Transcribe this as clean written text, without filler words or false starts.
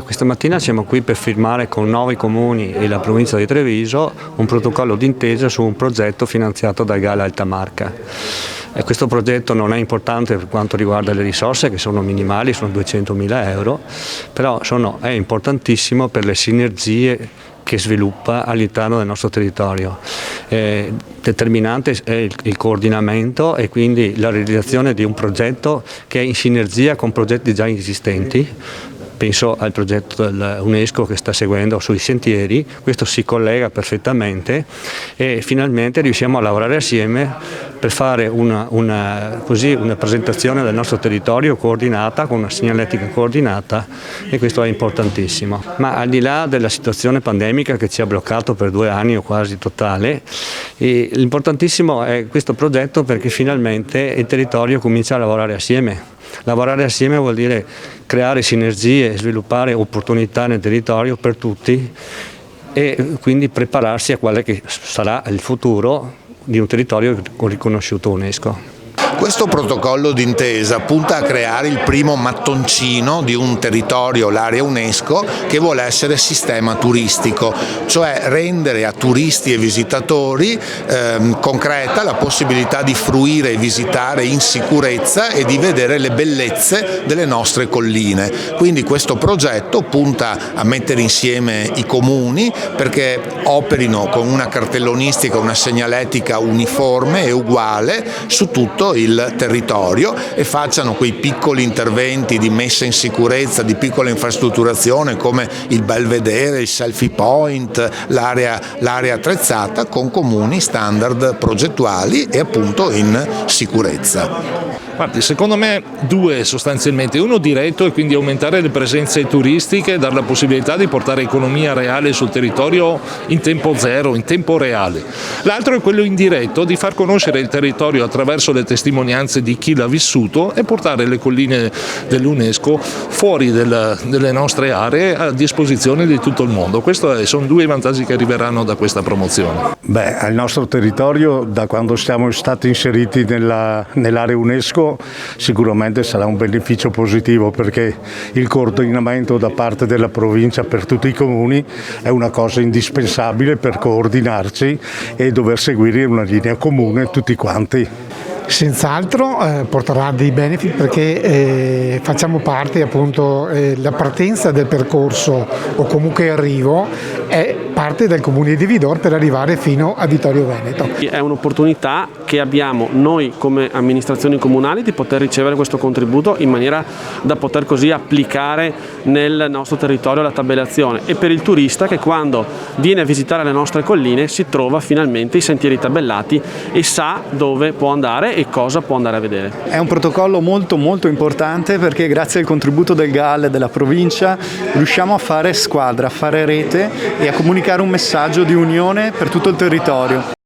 Questa mattina siamo qui per firmare con 9 comuni e la provincia di Treviso un protocollo d'intesa su un progetto finanziato dal GAL Alta Marca. Questo progetto non è importante per quanto riguarda le risorse, che sono minimali, sono 200.000 euro, però è importantissimo per le sinergie che sviluppa all'interno del nostro territorio. Determinante è il coordinamento e quindi la realizzazione di un progetto che è in sinergia con progetti già esistenti. Penso al progetto dell'UNESCO che sta seguendo sui sentieri, questo si collega perfettamente e finalmente riusciamo a lavorare assieme per fare una presentazione del nostro territorio coordinata, con una segnaletica coordinata, e questo è importantissimo. Ma al di là della situazione pandemica che ci ha bloccato per 2 anni o quasi totale, l'importantissimo è questo progetto perché finalmente il territorio comincia a lavorare assieme. Lavorare assieme vuol dire creare sinergie, sviluppare opportunità nel territorio per tutti e quindi prepararsi a quello che sarà il futuro di un territorio riconosciuto UNESCO. Questo protocollo d'intesa punta a creare il primo mattoncino di un territorio, l'area UNESCO, che vuole essere sistema turistico, cioè rendere a turisti e visitatori concreta la possibilità di fruire e visitare in sicurezza e di vedere le bellezze delle nostre colline. Quindi questo progetto punta a mettere insieme i comuni perché operino con una cartellonistica, una segnaletica uniforme e uguale su tutto il territorio e facciano quei piccoli interventi di messa in sicurezza, di piccola infrastrutturazione come il belvedere, il selfie point, l'area attrezzata con comuni standard progettuali e appunto in sicurezza. Guardi, secondo me 2 sostanzialmente, uno diretto e quindi aumentare le presenze turistiche, dare la possibilità di portare economia reale sul territorio in tempo zero, in tempo reale. L'altro è quello indiretto di far conoscere il territorio attraverso le testimonianze di chi l'ha vissuto e portare le colline dell'UNESCO fuori delle nostre aree a disposizione di tutto il mondo. Questi sono 2 vantaggi che arriveranno da questa promozione. Al nostro territorio, da quando siamo stati inseriti nell'area UNESCO, sicuramente sarà un beneficio positivo perché il coordinamento da parte della provincia per tutti i comuni è una cosa indispensabile per coordinarci e dover seguire una linea comune tutti quanti. Senz'altro porterà dei benefit perché facciamo parte appunto, la partenza del percorso o comunque arrivo è parte del comune di Vidor per arrivare fino a Vittorio Veneto. È un'opportunità che abbiamo noi come amministrazioni comunali di poter ricevere questo contributo in maniera da poter così applicare nel nostro territorio la tabellazione, e per il turista che quando viene a visitare le nostre colline si trova finalmente i sentieri tabellati e sa dove può andare e cosa può andare a vedere. È un protocollo molto importante perché grazie al contributo del GAL e della provincia riusciamo a fare squadra, a fare rete e a comunicare un messaggio di unione per tutto il territorio.